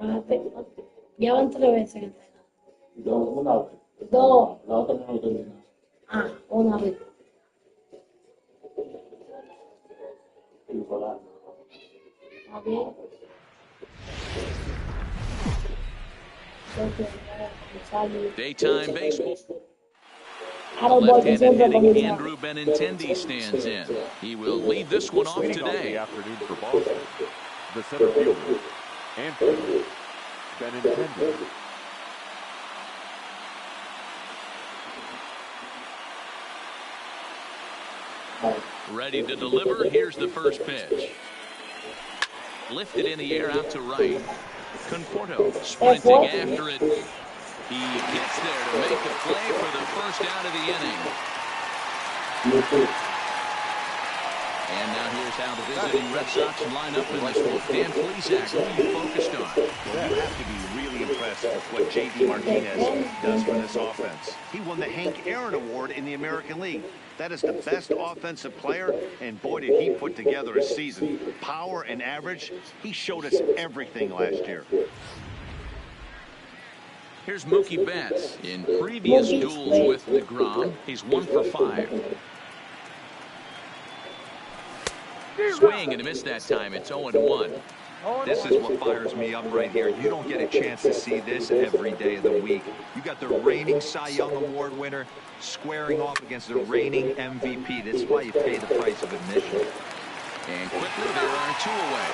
Ya van 3 veces que te Yo una vez. 2. La otra no lo termina. Una vez. Y por ahí. ¿Está bien? Daytime baseball. A los botes siempre Left-handed hitting comienzan. Andrew Benintendi stands in. He will lead this one off Leading off the today. afternoon for Boston, the center fielder, Andrew Benintendi. Ready to deliver. Here's the first pitch. Lifted in the air out to right. Conforto sprinting after it. He gets there to make the play for the first out of the inning. And now here's how the visiting Red Sox line up in this one. Dan Plesac, who are you focused on? Well, you have to be really impressed with what J.D. Martinez does for this offense. He won the Hank Aaron Award in the American League. That is the best offensive player, and boy, did he put together a season. Power and average, he showed us everything last year. Here's Mookie Betts. In previous duels with DeGrom, he's 1 for 5. Swing and a miss that time. It's 0-1. This is what fires me up right here. You don't get a chance to see this every day of the week. You got the reigning Cy Young Award winner squaring off against the reigning MVP. That's why you pay the price of admission. And quickly, there are 2 away.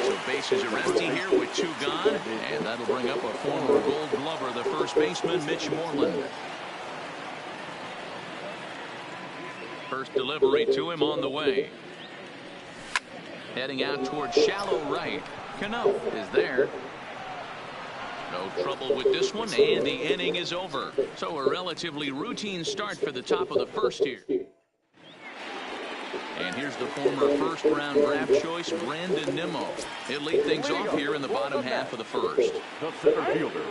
So bases are empty here with 2 gone, and that'll bring up a former Gold Glover, the first baseman, Mitch Moreland. First delivery to him on the way. Heading out towards shallow right. Cano is there. No trouble with this one, and the inning is over. So a relatively routine start for the top of the first here. And here's the former first-round draft choice, Brandon Nimmo. He'll lead things off here in the bottom half of the first. The center fielder,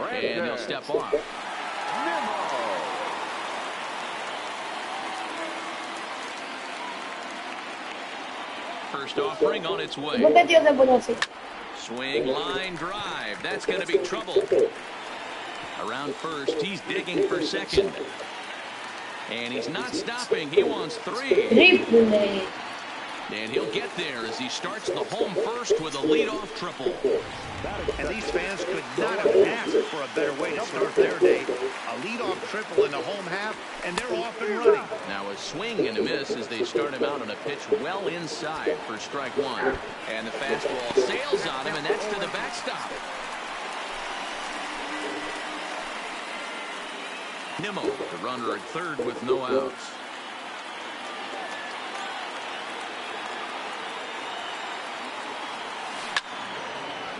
And he'll step off. First offering on its way. ¿Por qué tío te pone así? Swing, line, drive. That's going to be trouble. Around first, he's digging for second. And he's not stopping. He wants 3. Triple. And he'll get there as he starts the home first with a leadoff triple. And these fans could not have asked for a better way to start their day. A leadoff triple in the home half, and they're off and running. Now a swing and a miss as they start him out on a pitch well inside for strike 1. And the fastball sails on him, and that's to the backstop. Nimmo, the runner at third with no outs.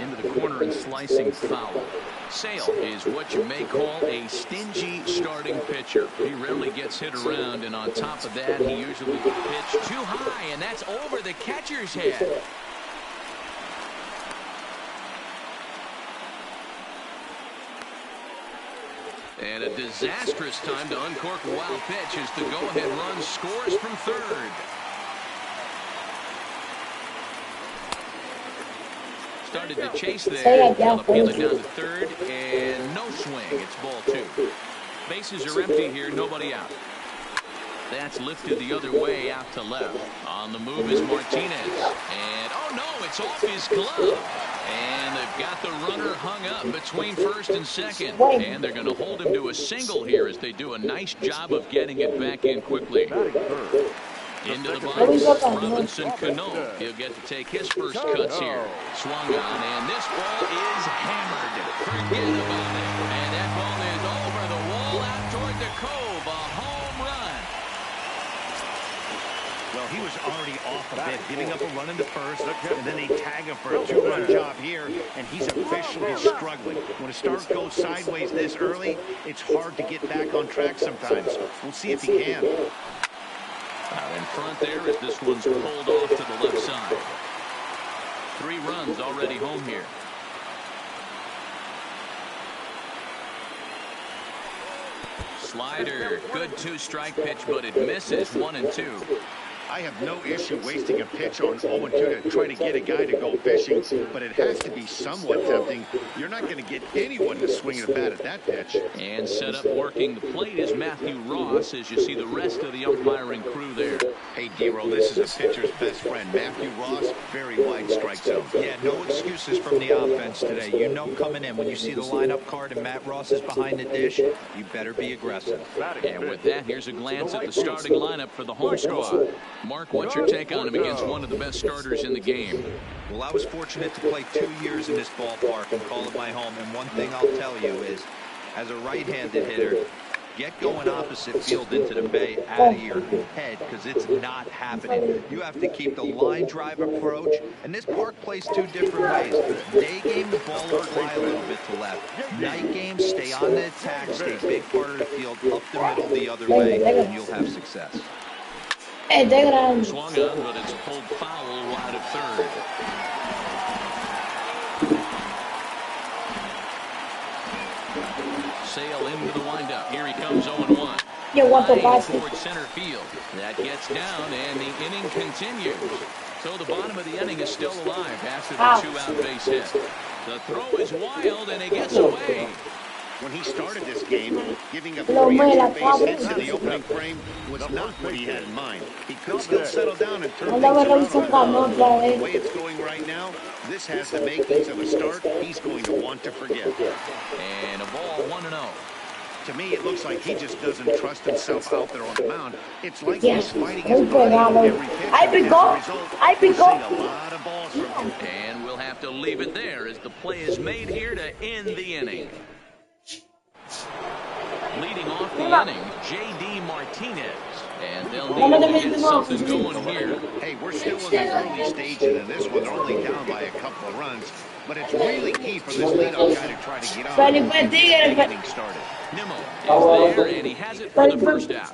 Into the corner and slicing foul. Sale is what you may call a stingy starting pitcher. He rarely gets hit around, and on top of that, he usually can pitch too high, and that's over the catcher's head. And a disastrous time to uncork a wild pitch as the go-ahead run scores from third. Started to chase there. Appealing down to third, and no swing. It's ball 2. Bases are empty here, nobody out. That's lifted the other way out to left. On the move is Martinez. And, oh no, it's off his glove. And they've got the runner hung up between first and second. And they're going to hold him to a single here as they do a nice job of getting it back in quickly. Into the box, Robinson Cano. He'll get to take his first cuts here. Swung on, and this ball is hammered. Forget about it. And that ball is over the wall out toward the cove. A home run. Well, he was already off a bit, giving up a run into first, and then they tag him for a 2-run job here, and he's officially struggling. When a start goes sideways this early, it's hard to get back on track sometimes. We'll see if he can. Out in front there as this one's pulled off to the left side. 3 runs already home here. Slider, good 2-strike pitch, but it misses 1-2. I have no issue wasting a pitch on 0-2 to try to get a guy to go fishing, but it has to be somewhat tempting. You're not going to get anyone to swing a bat at that pitch. And set up working the plate is Matthew Ross as you see the rest of the umpiring crew there. Hey, D-Roll, this is a pitcher's best friend. Matthew Ross, very wide strike zone. Yeah, no excuses from the offense today. You know coming in when you see the lineup card and Matt Ross is behind the dish, you better be aggressive. And with that, here's a glance at the starting lineup for the home squad. Mark, what's your take on him against one of the best starters in the game? Well, I was fortunate to play 2 years in this ballpark and call it my home. And one thing I'll tell you is, as a right-handed hitter, get going opposite field into the bay out of your head, because it's not happening. You have to keep the line drive approach, and this park plays 2 different ways. Day game, the ball will fly a little bit to left. Night game, stay on the attack, stay big part of the field, up the middle the other way, and you'll have success. Swung on, but it's pulled foul wide of third. Sale into the windup. Here he comes 0-1. Toward center field. That gets down, and the inning continues. So the bottom of the inning is still alive after the 2-out base hit. The throw is wild, and it gets away. When he started this game, giving up 3 extra base hits in the opening frame was not what he had in mind. He could still settle down and turn things around. The way it's going right now, this has the makings of a start he's going to want to forget. And a ball 1-0. To me, it looks like he just doesn't trust himself out there on the mound. It's like he's fighting his body every pitch. As a result, we're seeing a lot of balls from him. And we'll have to leave it there as the play is made here to end the inning. Leading off the inning, J.D. Martinez. And they'll need to get something going here. Hey, we're still in the early stages of this one. They're only down by a couple of runs. But it's really key for this leadoff guy to try to get on and get the inning started. Nimmo is there, and he has it for the first out.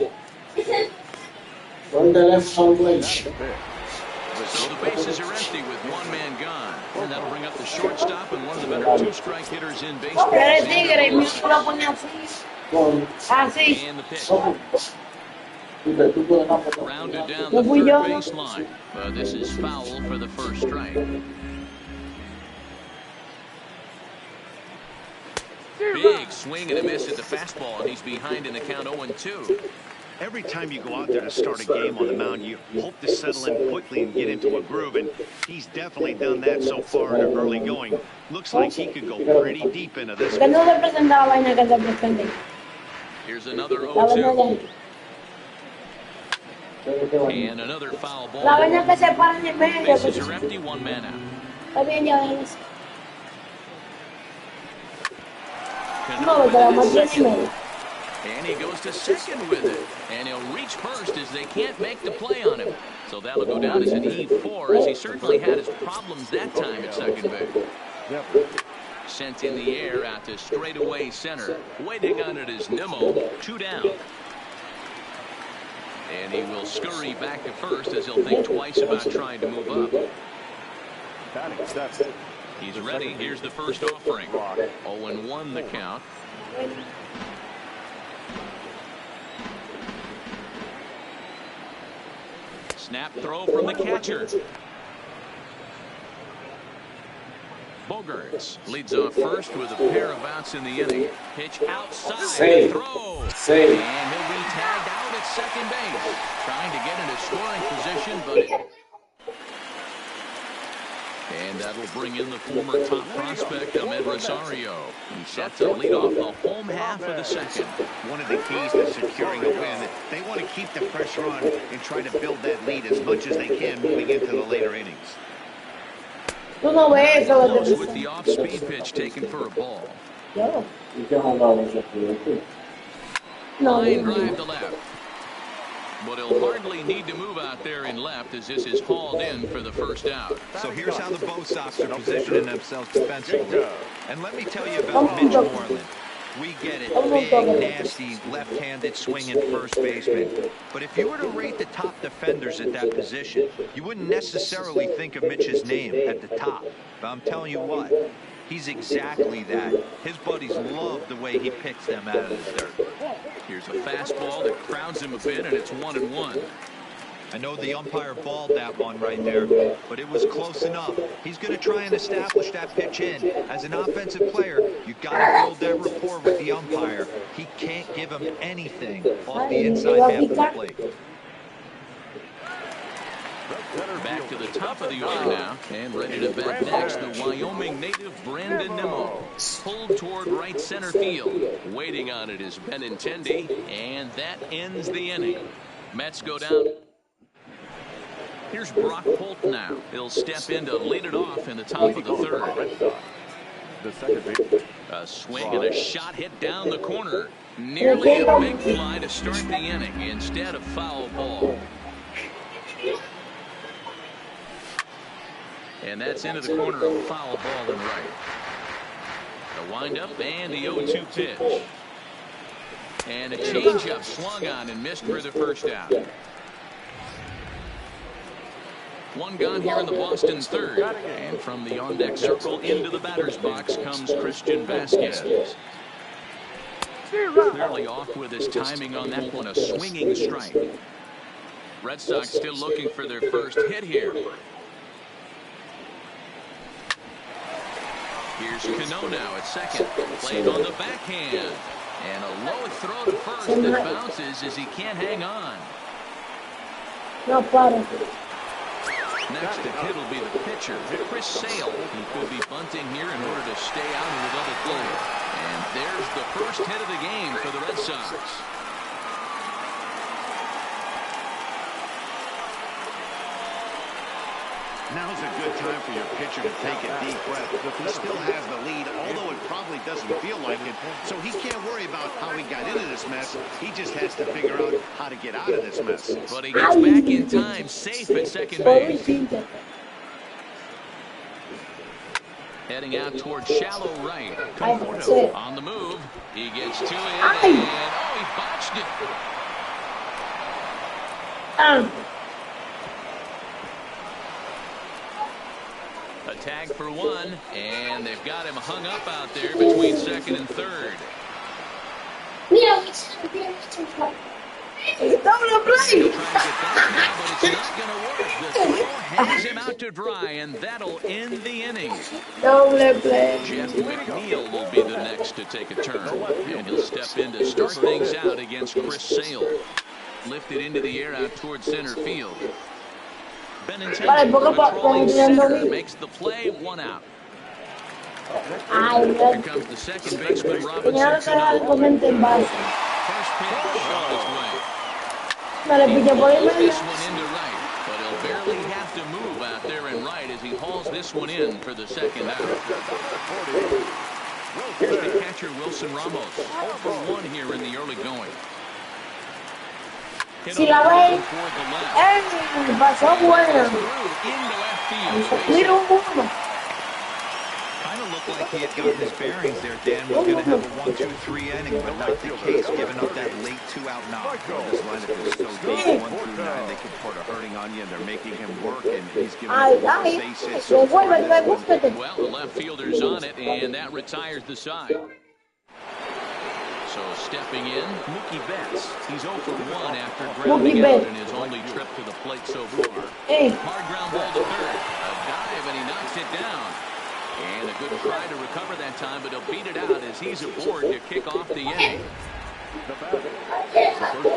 So the bases are empty with one man gone. And that'll bring up the shortstop and one of the better 2-strike hitters in baseball. And the pitch. Rounded down the third base line. But this is foul for the first strike. Big swing and a miss at the fastball, and he's behind in the count 0-2. Every time you go out there to start a game on the mound, you hope to settle in quickly and get into a groove, and he's definitely done that so far in the early going. Looks like he could go pretty deep into this one. Here's another 0-2. And another foul ball. Bases are empty, one man out. And he goes to second with it. And he'll reach first as they can't make the play on him. So that'll go down as an E4, as he certainly had his problems that time at second base. Sent in the air out to straightaway center. Waiting on it is Nimmo, 2 down. And he will scurry back to first as he'll think twice about trying to move up. He's ready. Here's the first offering. 0-1 the count. Snap throw from the catcher. Bogarts leads off first with a pair of outs in the inning. Pitch outside. Throw. And he'll be tagged out at second base. Trying to get into scoring position, but and that'll bring in the former top prospect, Ahmed Rosario. He's set to lead off the home half of the second. One of the keys to securing a win, they want to keep the pressure on and try to build that lead as much as they can moving into the later innings. Close with the off-speed pitch taken for a ball. Line drive to left. But he'll hardly need to move out there in left as this is hauled in for the first out. So here's how the Bo Sox are positioning themselves defensively. And let me tell you about Mitch Moreland. We get it. Big, nasty, left-handed swinging first baseman. But if you were to rate the top defenders at that position, you wouldn't necessarily think of Mitch's name at the top. But I'm telling you what, he's exactly that. His buddies love the way he picks them out of the dirt. Here's a fastball that crowds him a bit, and it's 1-1. I know the umpire balled that one right there, but it was close enough. He's going to try and establish that pitch in. As an offensive player, you got to build that rapport with the umpire. He can't give him anything off the inside half of the plate. Back to the top of the order now, and ready to bat next, the Wyoming native Brandon Nimmo. Pulled toward right center field. Waiting on it is Benintendi, and that ends the inning. Mets go down. Here's Brock Holt now. He'll step in to lead it off in the top of the third. The second base. A swing and a shot hit down the corner. Nearly a big fly to start the inning instead of foul ball. And that's into the corner of foul ball and right. The windup and the 0-2 pitch. And a changeup swung on and missed for the first out. One gone here in the Boston third. And from the on-deck circle into the batter's box comes Christian Vasquez. Clearly off with his timing on that one. A swinging strike. Red Sox still looking for their first hit here. Here's Cano now at second. Played on the backhand. And a low throw to first that bounces as he can't hang on. No problem. Next to hit will be the pitcher, Chris Sale. He could be bunting here in order to stay out of the double play. And there's the first hit of the game for the Red Sox. Now's a good time for your pitcher to take a deep breath. He still has the lead, although it probably doesn't feel like it. So he can't worry about how he got into this mess. He just has to figure out how to get out of this mess. But he gets back in time, safe at second base. Heading out towards shallow right. Conforto on the move. He gets two in, and he botched it. A tag for one, and they've got him hung up out there between second and third. It's double play. But it's not going to work. The throw hangs him out to dry, and that'll end the inning. Double play. Jeff McNeil will be the next to take a turn, and he'll step in to start things out against Chris Sale. Lifted into the air out towards center field. Benintendi controlling center makes the play, one out. Here comes the second baseman, Robinson Cano. First pitch on its way. This one into right, but he'll barely have to move out there in right as he hauls this one in for the second out. Here's the catcher, Wilson Ramos. 0 for 1 here in the early going. Si la ve, pasó bueno. Mira un uno. Kind of looked like he had gotten his bearings there. Dan was going to have a 1-2-3 inning, but not the case, giving up that late 2-out knock. This lineup is so deep, 1 through 9, they can put a hurting on you, and they're making him work, and he's giving up 4 base hits so far. Well, the left fielder's on it, and that retires the side. So stepping in, Mookie Betts. He's 0 for 1 after grounding out in his only trip to the plate so far. Hard ground ball to third. A dive, and he knocks it down. And a good try to recover that time, but he'll beat it out as he's aboard to kick off the inning.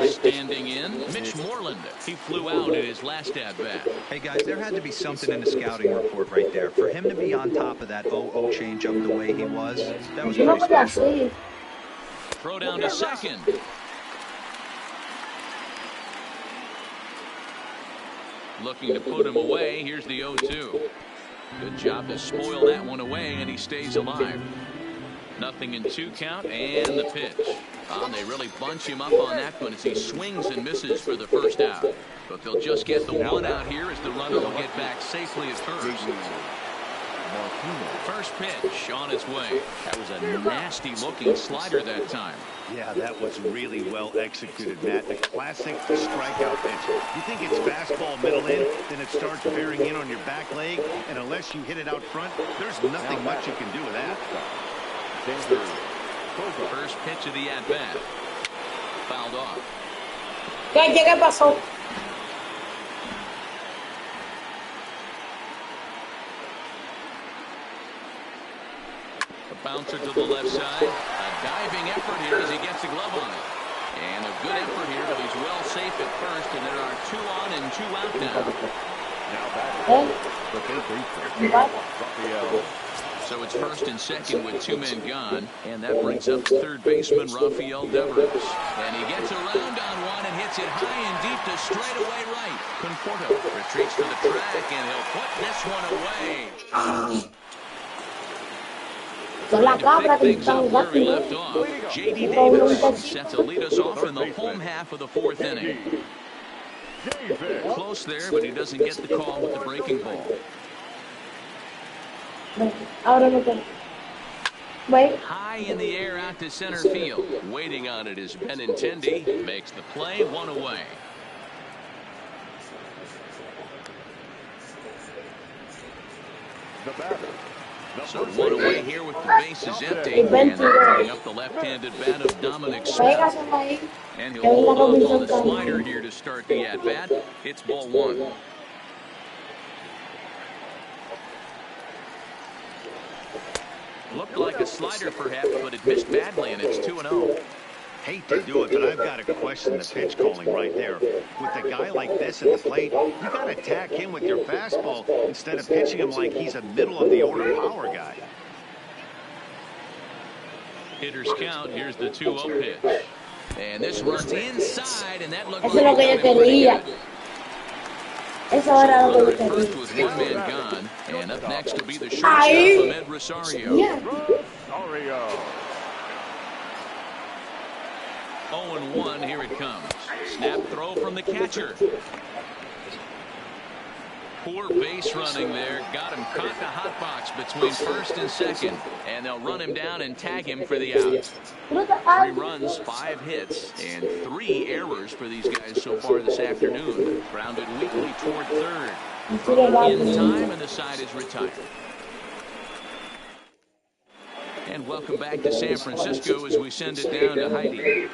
Standing in, Mitch Moreland. He flew out in his last at-bat. Hey, guys, there had to be something in the scouting report right there. For him to be on top of that 0-0 changeup the way he was, that was pretty special. Throw down to second. Looking to put him away. Here's the 0-2. Good job to spoil that one away, and he stays alive. 0-2 count, and the pitch. They really bunch him up on that one as he swings and misses for the first out. But they'll just get the one out here as the runner will get back safely at first. First pitch on its way. That was a nasty-looking slider that time. Yeah, that was really well executed, Matt. A classic strikeout pitch. You think it's fastball middle in, then it starts bearing in on your back leg, and unless you hit it out front, there's nothing much you can do with that. First pitch of the at-bat. Fouled off. ¿Qué pasó? bouncer to the left side. A diving effort here as he gets the glove on it. And a good effort here, but he's well safe at first, and there are 2 on and 2 out now. Now back. The third baseman, Raphael. So it's first and second with 2 men gone, and that brings up third baseman Rafael Devers. And he gets around on one and hits it high and deep to straightaway right. Conforto retreats to the track, and he'll put this one away. To pick things up where he left off, J.D. Davis set to lead us off in the home half of the 4th inning. Close there, but he doesn't get the call with the breaking ball. High in the air out to center field. Waiting on it is Benintendi. Makes the play, 1 away. The batter. So 1 away here with the bases empty. And bringing up the left-handed bat of Dominic Smith. And he'll hold off on the slider here to start the at-bat. It's ball 1. Looked like a slider perhaps, but it missed badly, and it's 2-0. Hate to do it, but I've got to question the pitch calling right there. With a guy like this at the plate, you got to attack him with your fastball instead of pitching him like he's a middle-of-the-order power guy. Hitters count. Here's the 2-0 pitch. And this runs inside, and that looked like Eso era lo que yo quería. First with 1 man gone, and up next will be the shortstop Ahmed Rosario. Yeah. Rosario. 0-1, here it comes. Snap throw from the catcher. Poor base running there. Got him caught the hot box between first and second. And they'll run him down and tag him for the out. 3 runs, 5 hits, and 3 errors for these guys so far this afternoon. Grounded weakly toward third. In time, and the side is retired. And welcome back to San Francisco as we send it down to Heidi.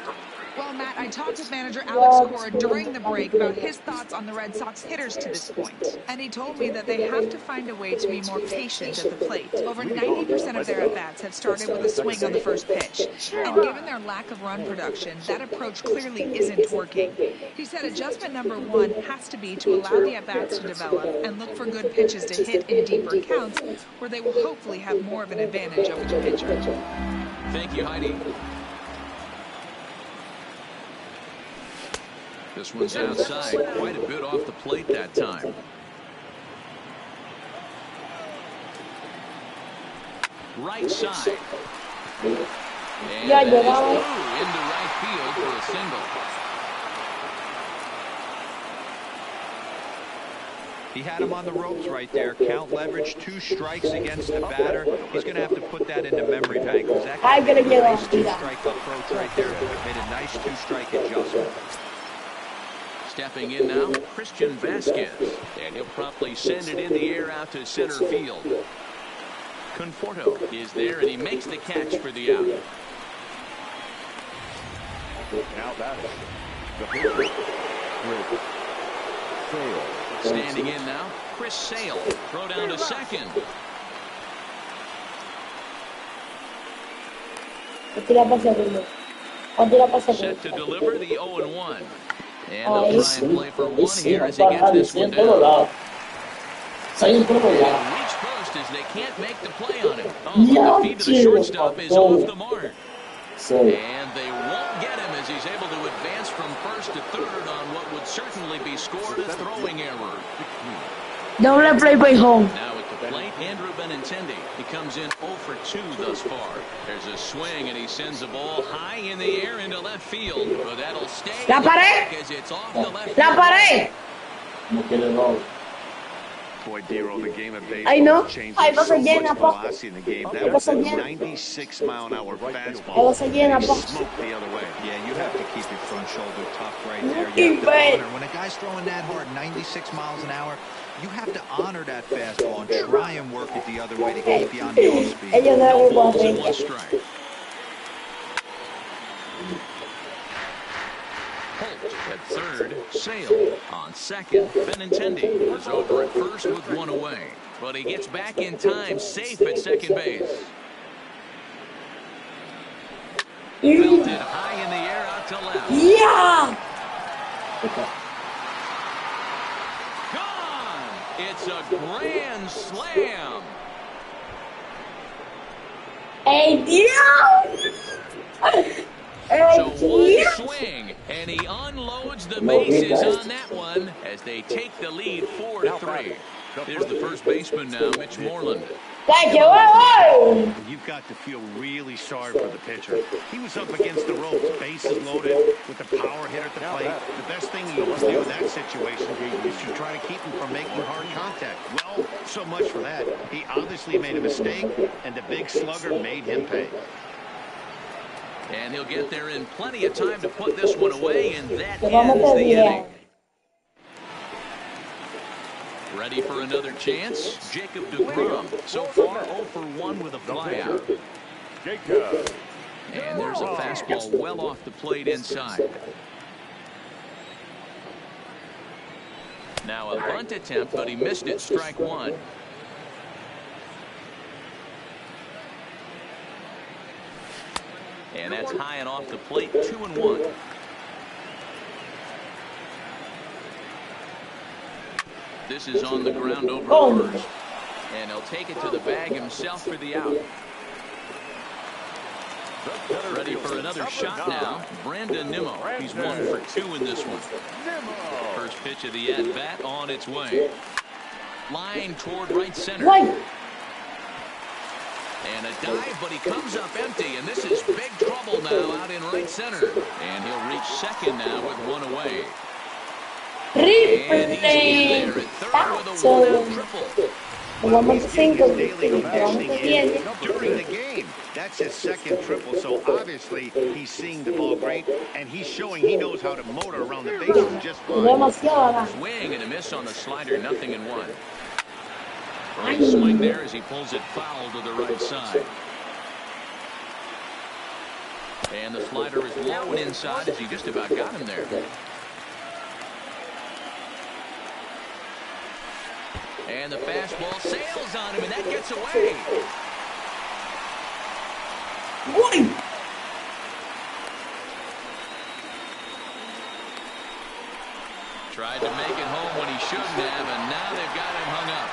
Well, Matt, I talked with manager Alex Cora during the break about his thoughts on the Red Sox hitters to this point. And he told me that they have to find a way to be more patient at the plate. Over 90% of their at-bats have started with a swing on the first pitch. And given their lack of run production, that approach clearly isn't working. He said adjustment number 1 has to be to allow the at-bats to develop and look for good pitches to hit in deeper counts where they will hopefully have more of an advantage over the pitcher. Thank you, Heidi. This one's outside, quite a bit off the plate that time. Right side. And that is through into right field for a single. He had him on the ropes right there. Count leverage, 2 strikes against the batter. He's going to have to put that into memory bank. That made a nice 2-strike approach right there. Made a nice 2-strike adjustment. Stepping in now, Christian Vasquez. And he'll promptly send it in the air out to center field. Conforto is there, and he makes the catch for the out. Now batting. The pitcher. Sale. Standing in now, Chris Sale. Throw down to second. Set to deliver the 0-1. And they'll try and play for 1 here as he gets this one down. Reach first as they can't make the play on him. Oh, but the feed to the shortstop is off the mark. And they won't get him as he's able to advance from first to third on what would certainly be scored a throwing error. Double play by home. Now at the plate, Andrew Benintendi. He comes in 0 for 2 thus far. There's a swing, and he sends the ball high in the air into left field. But that'll stay. La pared. As it's off the left. La pared. Boy, Dero, the game of baseball I know. changed I was so again much a pop. velocity in the game. That was a 96-mile-an-hour fastball. I was again a He pop. smoked the other way. Yeah, you have to keep your front shoulder tough right there. You have to honor. When a guy's throwing that hard, 96 miles an hour, you have to honor that fastball and try and work it the other way to keep you on the off speed. Ellos no No lo balls and hacen. 1 strike. Holt at third, Sale on second. Benintendi was over at first with 1 away. But he gets back in time, safe at second base. Belted high in the air out to left. Yeah. Gone! It's a grand slam. Hey, So one swing, and he unloads the bases on that one as they take the lead 4-3. Here's the first baseman now, Mitch Moreland. Thank you. Whoa. You've got to feel really sorry for the pitcher. He was up against the ropes, bases loaded, with the power hit at the plate. The best thing you can do in that situation is to try to keep him from making hard contact. Well, so much for that. He obviously made a mistake, and the big slugger made him pay. And he'll get there in plenty of time to put this one away, and that ends the inning. Ready for another chance? Jacob DeGrom. So far, 0 for 1 with a flyout. And there's a fastball well off the plate inside. Now a bunt attempt, but he missed it. Strike one. And that's high and off the plate, 2-1. This is on the ground over first. And he'll take it to the bag himself for the out. Ready for another shot now. Brandon Nimmo. He's 1 for 2 in this one. First pitch of the at-bat on its way. Line toward right center. And a dive, but he comes up empty, and this is big trouble now out in right center. And he'll reach second now with one away. And he's in there at third with a one-out triple. During the game, that's his second triple, so obviously he's seeing the ball great, and he's showing he knows how to motor around the bases just fine. Swing and a miss on the slider, 0-1. Right swing there as he pulls it foul to the right side. And the slider is low and inside as he just about got him there. And the fastball sails on him, and that gets away. Tried to make it home when he shouldn't have, and now they've got him hung up.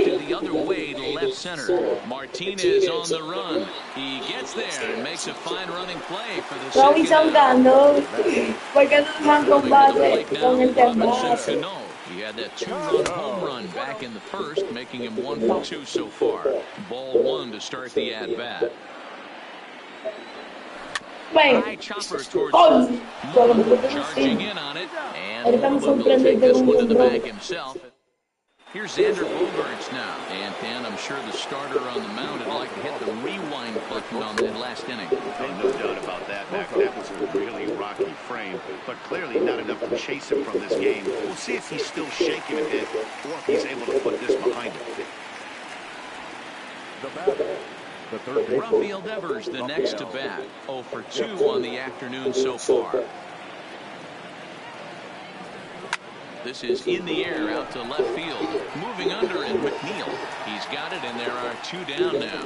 To the other way to left center. Martinez on the run. He gets there and makes a fine running play for the second out. He had that 2-run home run back in the first, making him 1 for 2 so far. Ball 1 to start the at-bat. High chopper towards charging in on it, and will take this one to the bag himself. Here's Xander Bogaerts now, and I'm sure the starter on the mound would like to hit the rewind button on that last inning. No doubt about that, Mac. That was a really rocky frame, but clearly not enough to chase him from this game. We'll see if he's still shaking a bit, or if he's able to put this behind him. Rafael Devers, the next to bat. 0 for 2 on the afternoon so far. This is in the air out to left field. Moving under it, McNeil. He's got it, and there are 2 down now.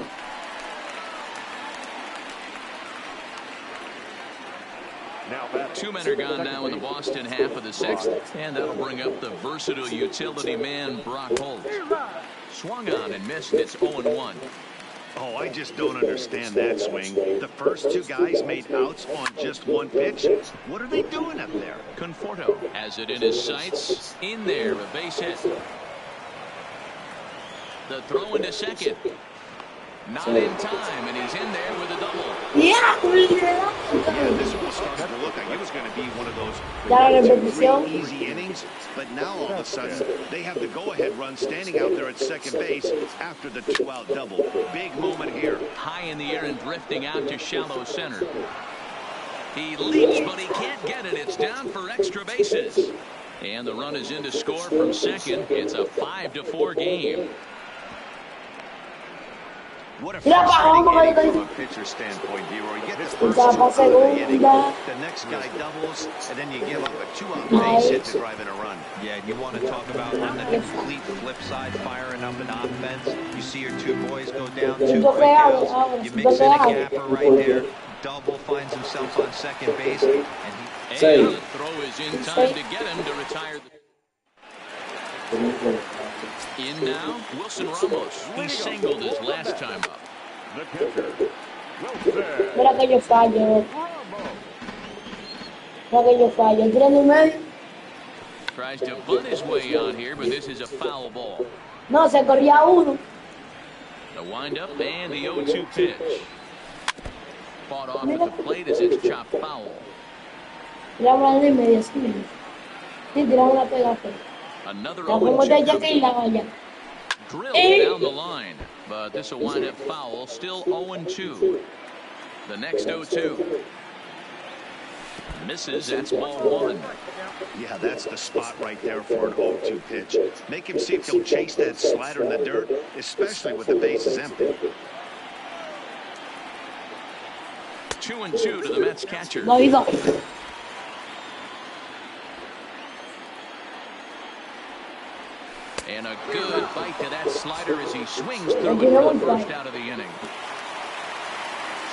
Two men are gone now in the Boston half of the 6th, and that'll bring up the versatile utility man, Brock Holt. Swung on and missed. It's 0-1. Oh, I just don't understand that swing. The first 2 guys made outs on just 1 pitch. What are they doing up there? Conforto has it in his sights. In there, a base hit. The throw into second. Not in time, and he's in there with a double. Yeah, this one was starting to look like it was going to be one of those really easy innings, but now all of a sudden they have the go-ahead run standing out there at second base after the 2-out double. Big moment here. High in the air and drifting out to shallow center. He leaps, but he can't get it. It's down for extra bases. And the run is in to score from second. It's a 5-4 game. What a Mira, frustrating vamos, inning vamos, from a pitcher standpoint, Hero. You get the Ya first pa' 2 outs of the inning, segunda. the next guy doubles, and then you give up a 2-out base hit to drive in a run. Yeah, you want to talk about on the complete flip side, firing up an offense. You see your two boys go down 2 Siento quick real, outs. ahora, You siento mix in a real. gapper right there. Double finds himself on second base, and he And the throw is in time to get him to retire. In now, Wilson Ramos. He singled his last time up. The catcher, Wilson Mira que yo fallo. Ramos. Mira que yo fallo. El 3 en el medio. Tries to bunt his way on here, but this is a foul ball. No, se corría uno. The windup and the 0-2 pitch. Fought off at the plate as it's chopped foul. Tiramos en el medio, sí. Sí, tiramos la pegada. Another La pongo de 0-2 allá que la vaya. drilled down the line, but this will wind up foul. Still 0-2. The next 0-2. Misses. That's ball 1. Yeah, that's the spot right there for an 0-2 pitch. Make him see if he'll chase that slider in the dirt, especially with the bases empty. 2-2 to the Mets catcher. No hizo. And a good bite to that slider as he swings through it for the first out of the inning.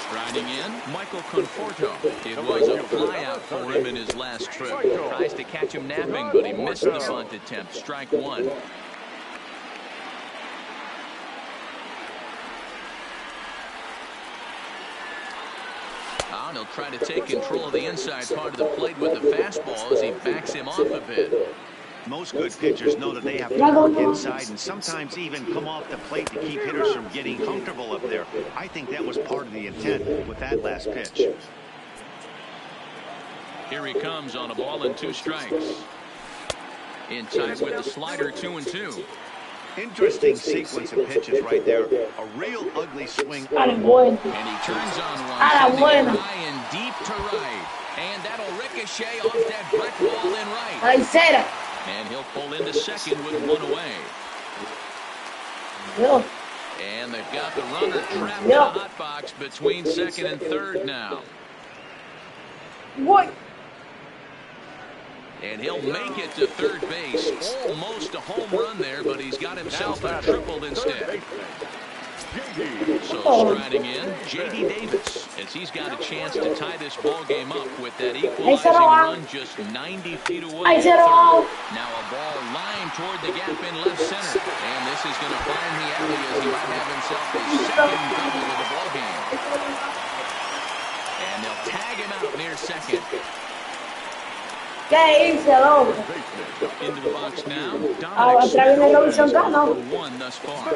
Striding in, Michael Conforto. It was a flyout for him in his last trip. Tries to catch him napping, but he missed the bunt attempt. Strike 1. He'll try to take control of the inside part of the plate with the fastball as he backs him off a bit. Most good pitchers know that they have to work inside and sometimes even come off the plate to keep hitters from getting comfortable up there. I think that was part of the intent with that last pitch. Here he comes on a ball and 2 strikes. In tight with the slider, 2-2. Interesting sequence of pitches right there. A real ugly swing. A la buena. And he turns on one, A la sending it buena. high and deep to right. And that'll ricochet off that brick wall in right. Ay, cera. And he'll pull into second with 1 away. Yo. And they've got the runner trapped in a hot box between second and third now. What? And he'll make it to third base. Almost a home run there, but he's got himself a triple instead. So striding in, J.D. Davis, as he's got a chance to tie this ball game up with that equalizing run just 90 feet away. Now a ball lined toward the gap in left center. And this is going to find the alley as he might have himself a second double of the ball game. And they'll tag him out near second. ¿Qué hice, loco? Into the box now. A través de Robinson Cano. One thus far.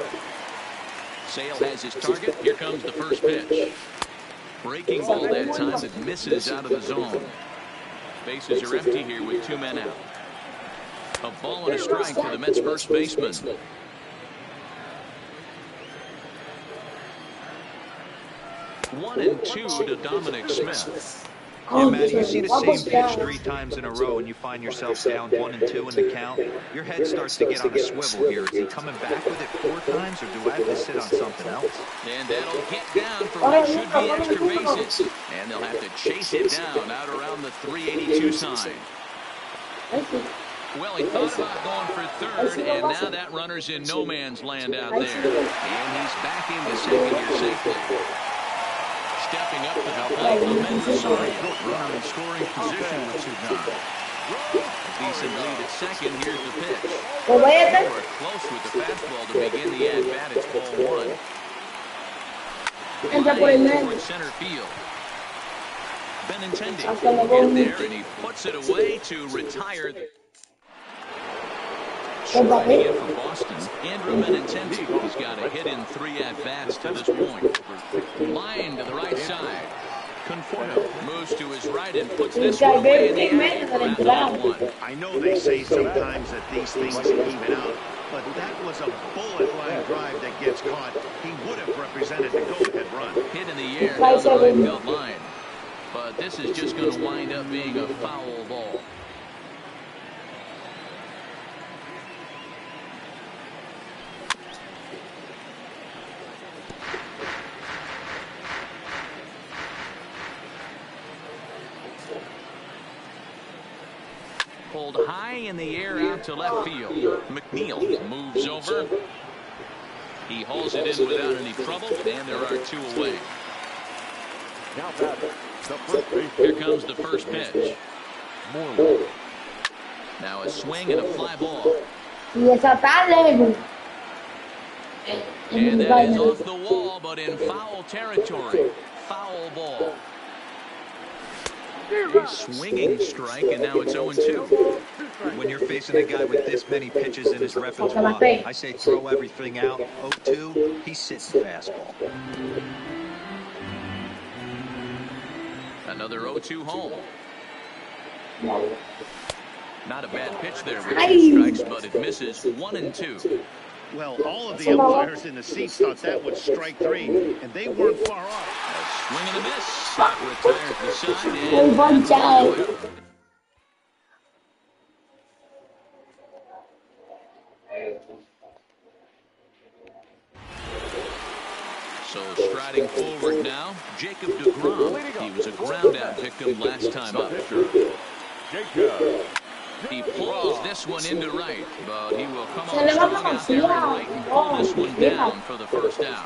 Sale has his target. Here comes the first pitch. Breaking ball that time that misses out of the zone. Bases are empty here with 2 men out. A ball and a strike for the Mets first baseman. 1-2 to Dominic Smith. Yeah, Matt, you see the same pitch 3 times in a row and you find yourself down 1-2 in the count. Your head starts to get on a swivel here. Is he coming back with it 4 times, or do I have to sit on something else? And that'll get down for what should be extra bases. And they'll have to chase it down out around the 382 sign. Well, he thought about going for third, and now that runner's in no man's land out there. And he's back into second here safely. Stepping up to the plate, runner in scoring position with 2 down. Decent lead at second. Here's the pitch. They were close with the fastball to begin the at-bat. It's ball 1. Line toward center field. Benintendi in there, and he puts it away to retire. Striking in for Boston, Andrew Benintendi. He's got a hit in 3 at-bats to this point. Line to the right side. Conforto moves to his right and puts this one away in the air. I know they say sometimes that these things even out, but that was a bullet line drive that gets caught. He would have represented the go-ahead run. Hit in the air down the right field line. But this is just going to wind up being a foul ball. Pulled high in the air out to left field. McNeil moves over. He hauls it in without any trouble, and there are 2 away. Now batting, the first base. Here comes the first pitch. Moreland. Now a swing and a fly ball. Y esa tarde. And that is off the wall, but in foul territory. Foul ball. A swinging strike, and now it's 0-2. When you're facing a guy with this many pitches in his repertoire, I say throw everything out. 0-2, he's sitting fastball. Another 0-2 home. Not a bad pitch there with Ay. 2 strikes, but it misses. 1-2. Well, all of the umpires in the seats thought that was strike 3, and they weren't far off. A swing and a miss. That retires the side, Muy and buen chao. So striding forward now, Jacob DeGrom. He was a ground-out victim last time up. Jacob. He pulls this one into right, but he will come Se on le va strong a out there in vaciar. right and pull this one down for the first out.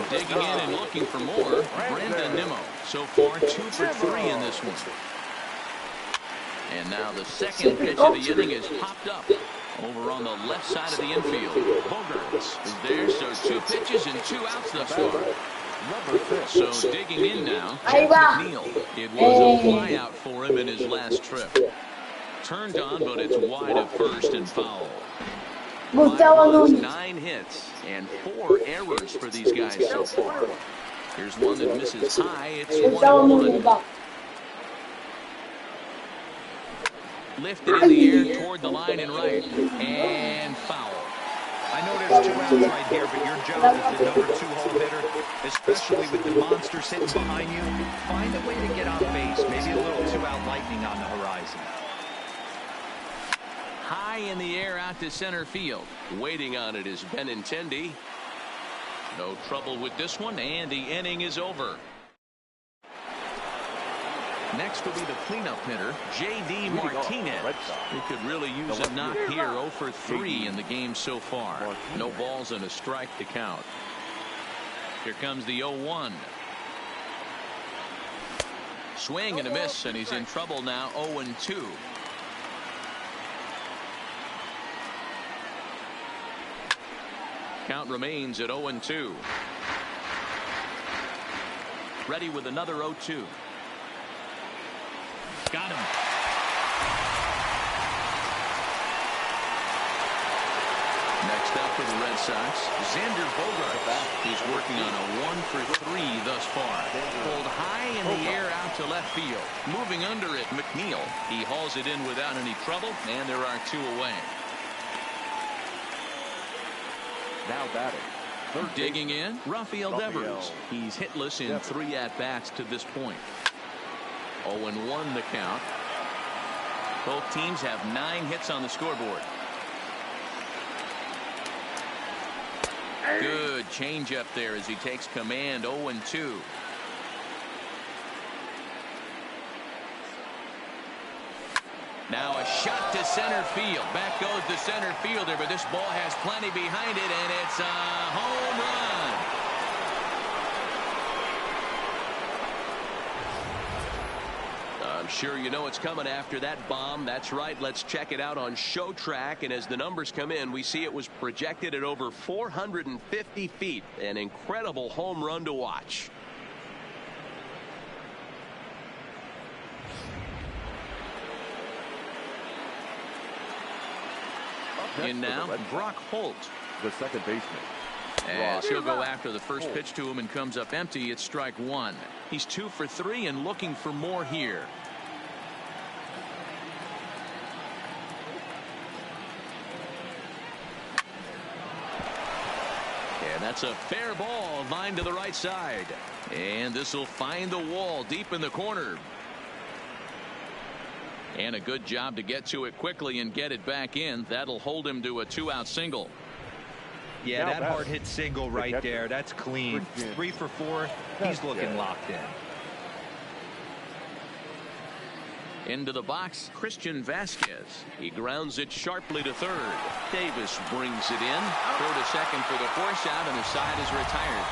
Digging in and looking for more, Brandon Nimmo. So far, 2 for 3 in this one. And now the second pitch of the inning is popped up over on the left side of the infield. Bogarts is there, so 2 pitches and 2 outs thus far. So digging in now, Jeff McNeil. It was a fly out for him in his last trip. Turned on, but it's wide at first and foul. Gustavo Núñez. 9 hits and 4 errors for these guys so far. Here's one that misses high. It's Gustavo 1-1. Núñez. Lifted in the air toward the line and right, and foul. I know there's 2 outs right here, but your job as the number 2 hole hitter, especially with the monster sitting behind you, find a way to get on base. Maybe a little 2-out lightning on the horizon. High in the air out to center field. Waiting on it is Benintendi. No trouble with this one, and the inning is over. Next will be the cleanup hitter, J.D. Martinez. He could really use a knock here. 0 for 3 in the game so far. No balls and a strike to count. Here comes the 0-1. Swing and a miss, and he's in trouble now. 0-2. Count remains at 0-2. Ready with another 0-2. Got him. Next up for the Red Sox, Xander Bogaerts. He's working on a 1 for 3 thus far. Pulled high in the air out to left field. Moving under it, McNeil. He hauls it in without any trouble, and there are 2 away. Now batting. Digging in, Rafael Devers. He's hitless in 3 at-bats to this point. 0-1 the count. Both teams have 9 hits on the scoreboard. Good changeup there as he takes command. 0-2. Now a shot to center field. Back goes the center fielder, but this ball has plenty behind it, and it's a home run. I'm sure you know what's coming after that bomb. That's right. Let's check it out on Show Track. And as the numbers come in, we see it was projected at over 450 feet. An incredible home run to watch. In now, Brock Holt, the second baseman. As he'll go after the first pitch to him and comes up empty. It's strike 1. He's 2 for 3 and looking for more here. And that's a fair ball, lined to the right side. And this will find the wall deep in the corner. And a good job to get to it quickly and get it back in. That'll hold him to a 2-out single. Yeah, that hard hit single right there. That's clean. 3 for 4. He's looking locked in. Into the box, Christian Vasquez. He grounds it sharply to third. Davis brings it in. Throw to second for the force out, and the side is retired.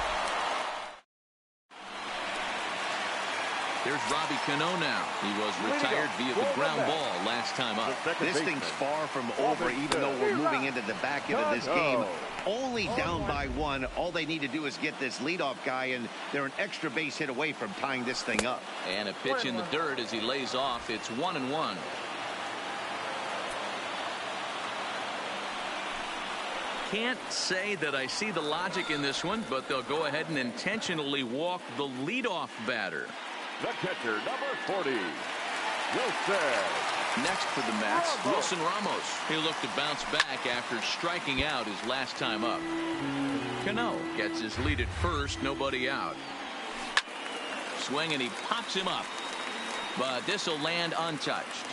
There's Robbie Cano now. He was retired via the ground ball last time up. This thing's far from over, even though we're moving into the back end of this game. Only down by one. All they need to do is get this leadoff guy, and they're an extra base hit away from tying this thing up. And a pitch in the dirt as he lays off. It's 1-1. Can't say that I see the logic in this one, but they'll go ahead and intentionally walk the leadoff batter. The catcher, number 40, Wilson. Next for the Mets, Wilson Ramos. He looked to bounce back after striking out his last time up. Cano gets his lead at first, nobody out. Swing, and he pops him up. But this will land untouched.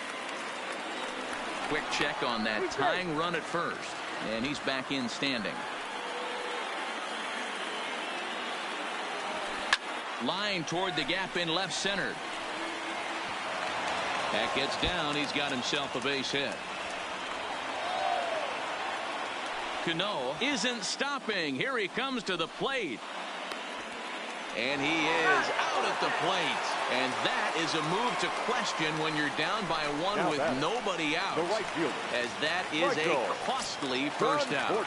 Quick check on that tying run at first. And he's back in standing. Line toward the gap in left center. That gets down. He's got himself a base hit. Cano isn't stopping. Here he comes to the plate. And he is out at the plate. And that is a move to question when you're down by one now with nobody out. The right fielder, as that is a costly first out.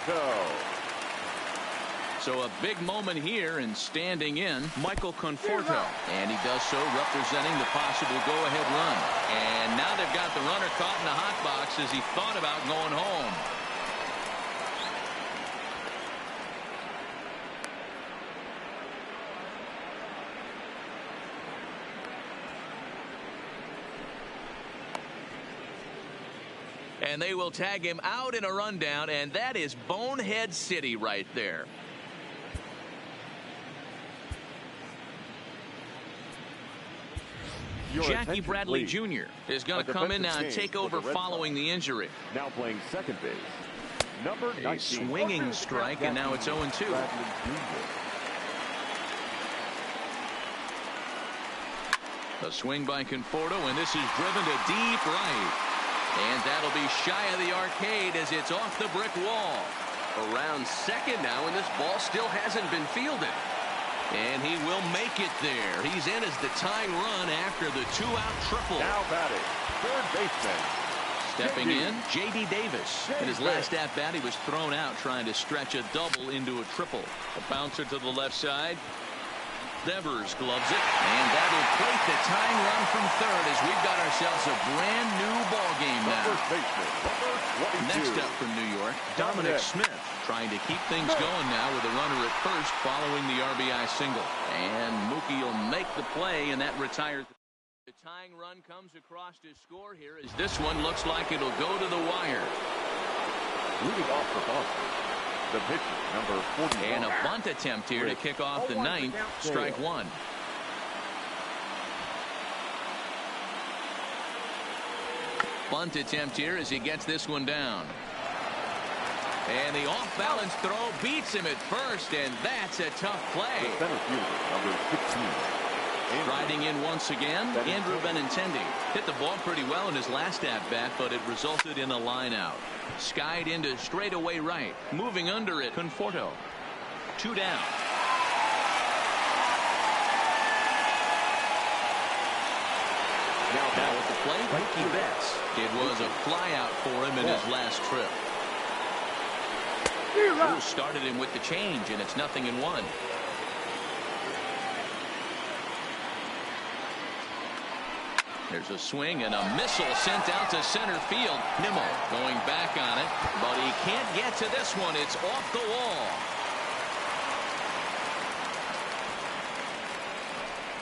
So a big moment here, and standing in, Michael Conforto. And he does so representing the possible go-ahead run. And now they've got the runner caught in the hot box as he thought about going home. And they will tag him out in a rundown, and that is Bonehead City right there. Jackie Bradley Jr. is going to come in now and take over following the injury. Now playing second base, number 19. A swinging strike, and now it's 0-2. A swing by Conforto, and this is driven to deep right. And that'll be shy of the arcade as it's off the brick wall. Around second now, and this ball still hasn't been fielded. And he will make it there. He's in as the tying run after the two-out triple. Now batting, third baseman. Stepping in, J.D. Davis. In his last at-bat, he was thrown out trying to stretch a double into a triple. A bouncer to the left side. Devers gloves it, and that'll plate the tying run from third as we've got ourselves a brand new ball game now. Next up from New York, Dominic Smith trying to keep things going now with a runner at first following the RBI single. And Mookie will make the play, and that retires. The tying run comes across to score here as this one looks like it'll go to the wire. Leading off for Boston, the pitcher, number 41. And a bunt attempt here to kick off the ninth. Strike one. Bunt attempt here as he gets this one down. And the off-balance throw beats him at first, and that's a tough play. The center fielder, number 15. Riding in once again, Andrew Benintendi. Hit the ball pretty well in his last at-bat, but it resulted in a line out. Skied into straightaway right. Moving under it, Conforto. 2 down. Now at the plate, Mookie Betts. It was a flyout for him in his last trip. Who started him with the change, and it's 0-1. There's a swing and a missile sent out to center field. Nimmo going back on it, but he can't get to this one. It's off the wall.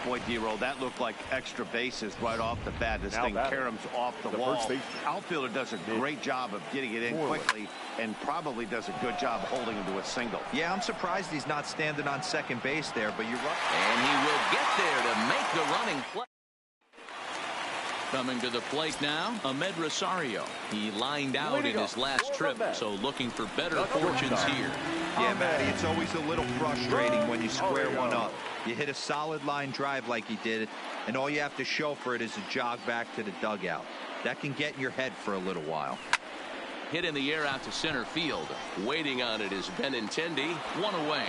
Boy, D-Roll, that looked like extra bases right off the bat. This thing caroms off the wall. Outfielder does a great job of getting it in quickly and probably does a good job holding him to a single. Yeah, I'm surprised he's not standing on second base there, but you're right. And he will get there to make the running play. Coming to the plate now, Ahmed Rosario. He lined out in his last trip, so looking for better fortunes here. Yeah, Matty, it's always a little frustrating when you square one up. You hit a solid line drive like he did, and all you have to show for it is a jog back to the dugout. That can get in your head for a little while. Hit in the air out to center field. Waiting on it is Benintendi, one away.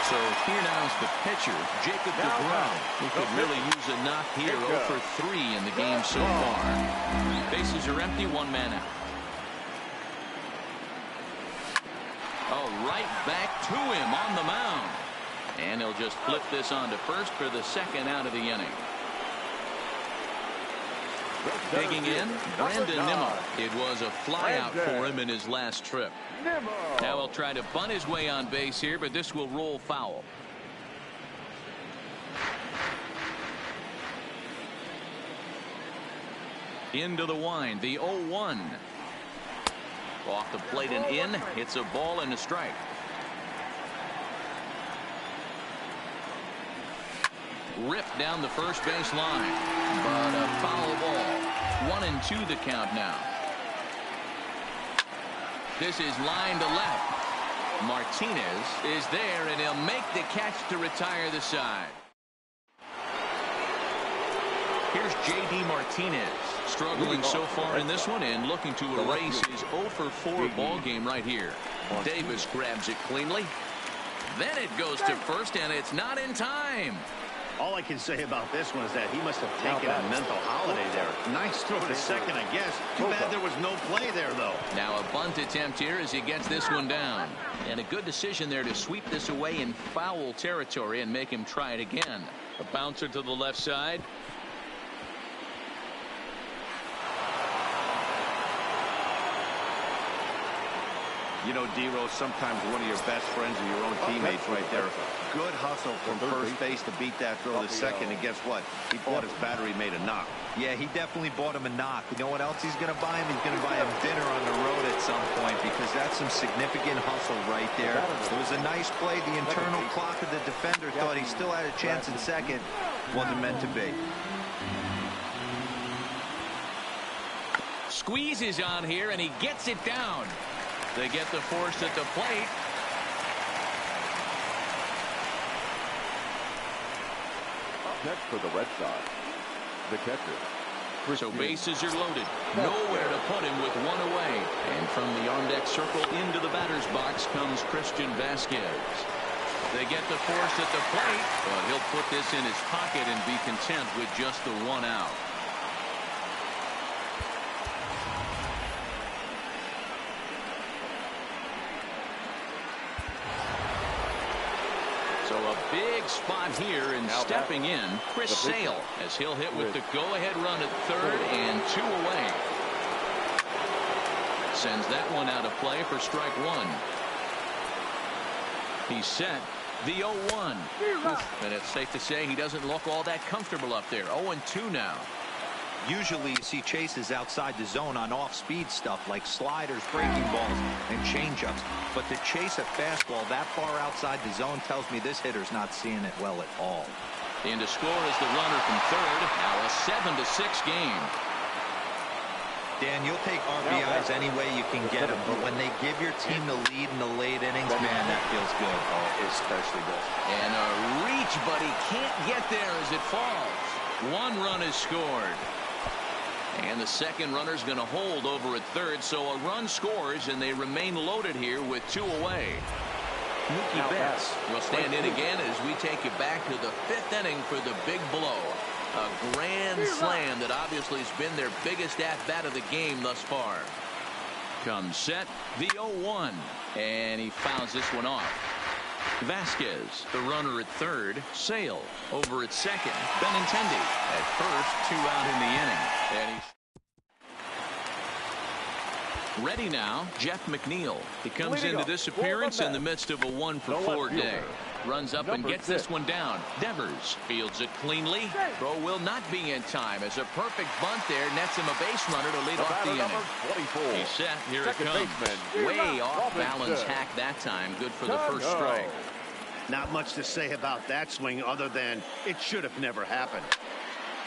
So here now is the pitcher, Jacob DeGrom, who could really use a knock here. 0 for 3 in the game so far. Bases are empty, one man out. Oh, right back to him on the mound. And he'll just flip this on to first for the second out of the inning. Digging in, Brandon Nimmo. It was a flyout for him in his last trip. Now he'll try to bunt his way on base here, but this will roll foul. Into the wind, the 0-1. Off the plate and in. It's a ball and a strike. Ripped down the first base line, but a foul ball. 1-2 the count now. This is line to left. Martinez is there, and he'll make the catch to retire the side. Here's J.D. Martinez, struggling so far in this one and looking to erase his 0 for 4 ball game right here. Davis grabs it cleanly. Then it goes to first, and it's not in time. All I can say about this one is that he must have taken a mental holiday there. Nice throw to second, I guess. Too bad there was no play there, though. Now a bunt attempt here as he gets this one down. And a good decision there to sweep this away in foul territory and make him try it again. A bouncer to the left side. You know, D-Rose, sometimes one of your best friends are your own teammates right there. Good hustle from first base to beat that throw to second, and guess what? He bought his battery made a knock. Yeah, he definitely bought him a knock. You know what else he's going to buy him? He's going to buy him dinner on the road at some point, because that's some significant hustle right there. It was a nice play. The internal clock of the defender thought he still had a chance in second. Wasn't meant to be. Squeezes on here, and he gets it down. They get the force at the plate. Up next for the Red Sox, the catcher. So bases are loaded. Nowhere to put him with one away. And from the on-deck circle into the batter's box comes Christian Vasquez. They get the force at the plate, but he'll put this in his pocket and be content with just the one out. So a big spot here, and stepping in, Chris Sale, as he'll hit with the go-ahead run at third and 2 away. Sends that one out of play for strike one. He's set. The 0-1. And it's safe to say he doesn't look all that comfortable up there. 0-2 now. Usually you see chases outside the zone on off-speed stuff like sliders, breaking balls, and changeups. But to chase a fastball that far outside the zone tells me this hitter's not seeing it well at all. And to score is the runner from third. Now a 7-6 game. Dan, you'll take RBIs any way you can get them, but when they give your team the lead in the late innings, man, that feels good. Oh, especially good. And a reach, but he can't get there as it falls. One run is scored. And the second runner's going to hold over at third, so a run scores, and they remain loaded here with 2 away. Mookie Betts will stand in again as we take you back to the 5th inning for the big blow. A grand slam that obviously has been their biggest at-bat of the game thus far. Comes set, the 0-1, and he fouls this one off. Vasquez, the runner at third. Sale over at second. Benintendi at first, 2 out in the inning. And he's ready now. Jeff McNeil. He comes into this appearance in the midst of a 1 for 4 day. Runs up and gets this one down. Devers fields it cleanly. Throw will not be in time as a perfect bunt there nets him a base runner to lead off the inning. He's set. Here it comes. Way off balance hack that time. Good for the first strike. Not much to say about that swing other than it should have never happened.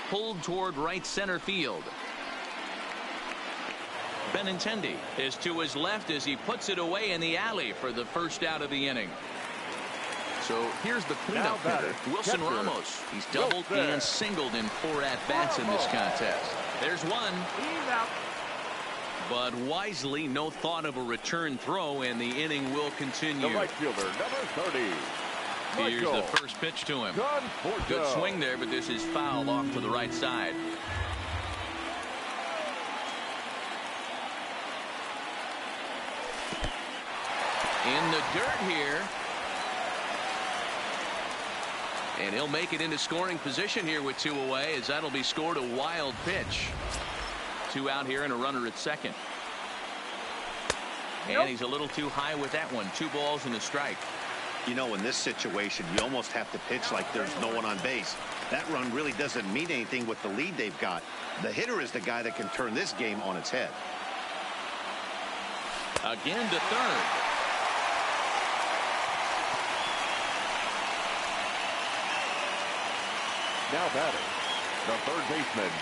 Pulled toward right center field. Benintendi is to his left as he puts it away in the alley for the first out of the inning. So here's the cleanup hitter, Wilson Ramos. He's doubled and singled in 4 at-bats in this contest. There's one. But wisely, no thought of a return throw, and the inning will continue. The right fielder, number 30. Here's the first pitch to him. Good swing there, but this is fouled off to the right side. In the dirt here. And he'll make it into scoring position here with 2 away, as that'll be scored a wild pitch. 2 out here and a runner at second. And he's a little too high with that one. 2 balls and a strike. You know, in this situation, you almost have to pitch like there's no one on base. That run really doesn't mean anything with the lead they've got. The hitter is the guy that can turn this game on its head. Again to third. Now batting, the third baseman,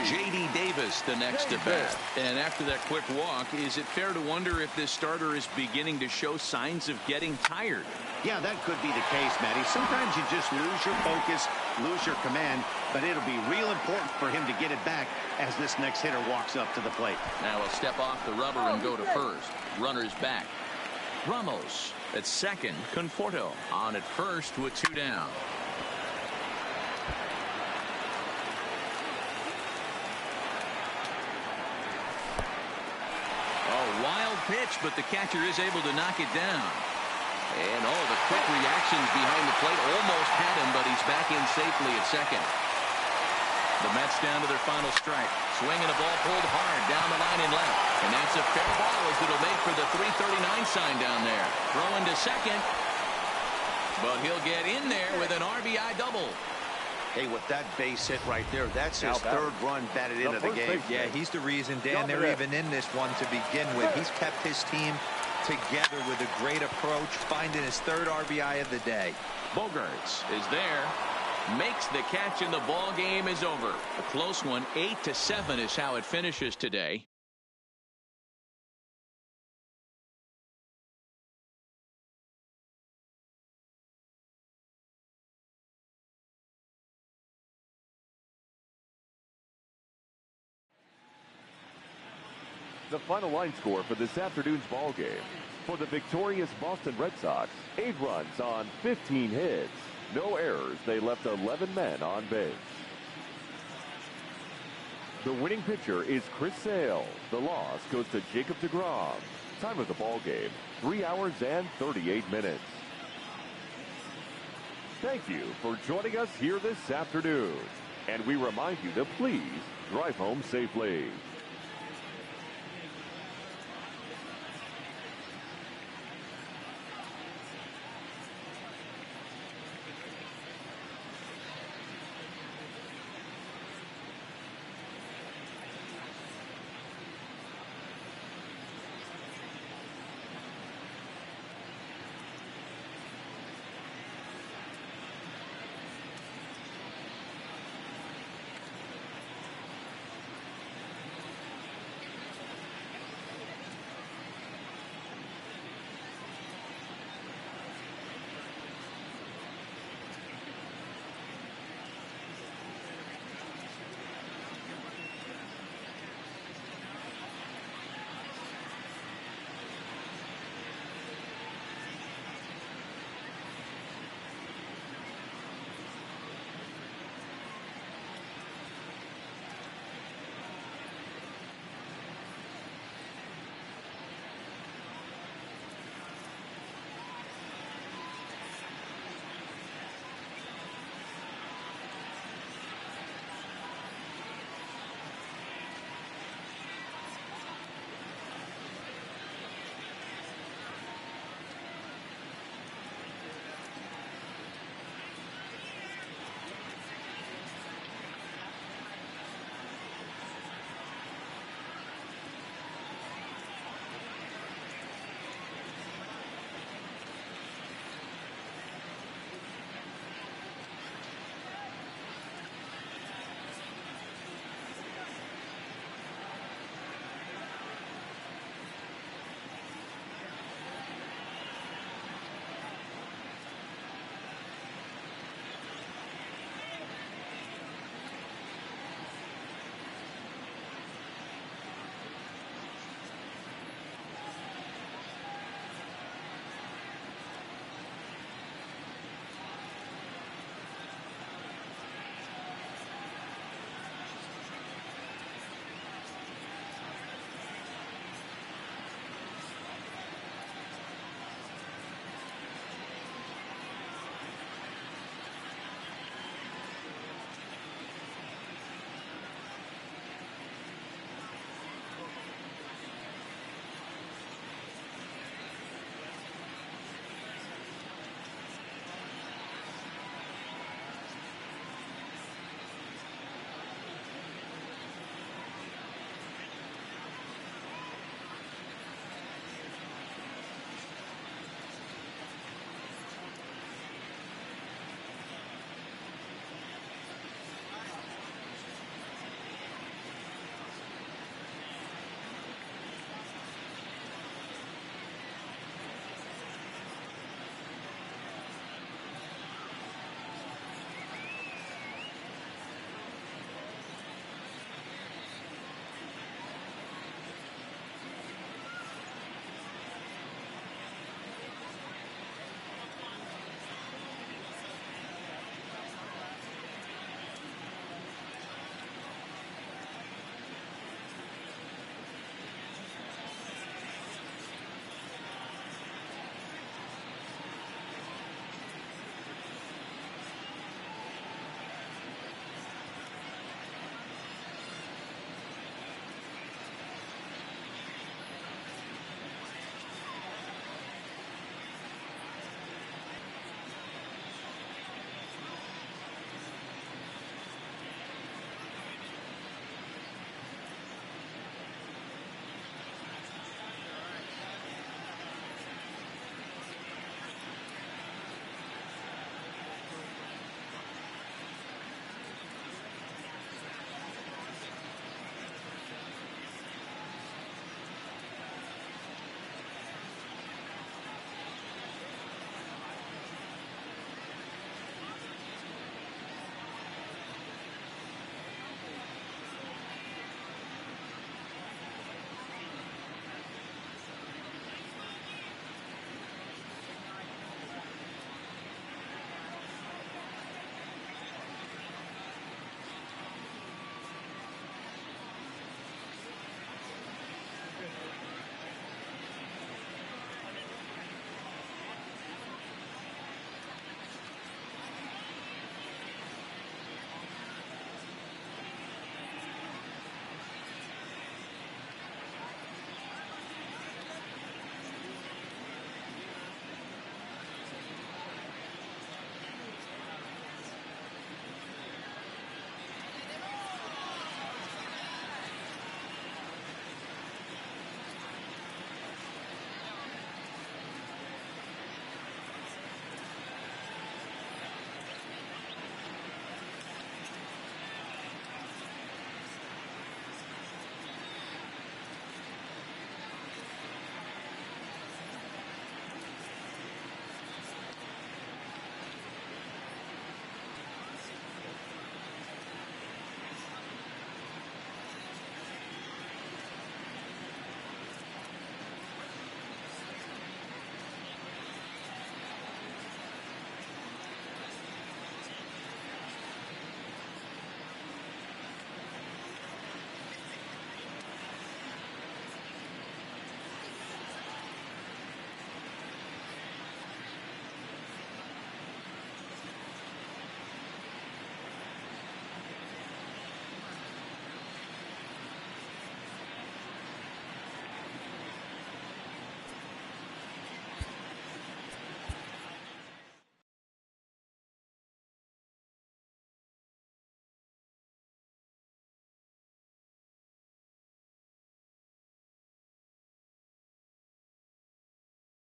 J.D. Davis, the next at bat. And after that quick walk, is it fair to wonder if this starter is beginning to show signs of getting tired? Yeah, that could be the case, Matty. Sometimes you just lose your focus, lose your command, but it'll be real important for him to get it back as this next hitter walks up to the plate. Now he'll step off the rubber and go to first. Runners back. Ramos at second. Conforto on at first with 2 down. Wild pitch, but the catcher is able to knock it down. And the quick reactions behind the plate almost had him, but he's back in safely at second. The Mets down to their final strike. Swinging a ball pulled hard down the line and left. And that's a fair ball as it'll make for the 339 sign down there. Throwing to second. But he'll get in there with an RBI double. Hey, with that base hit right there, that's his 3rd run batted into the game. Yeah, he's the reason, Dan, they're even in this one to begin with. He's kept his team together with a great approach, finding his 3rd RBI of the day. Bogaerts is there, makes the catch, and the ball game is over. A close one. 8-7 is how it finishes today. The final line score for this afternoon's ball game. For the victorious Boston Red Sox, 8 runs on 15 hits. No errors. They left 11 men on base. The winning pitcher is Chris Sale. The loss goes to Jacob deGrom. Time of the ball game, 3 hours and 38 minutes. Thank you for joining us here this afternoon. And we remind you to please drive home safely.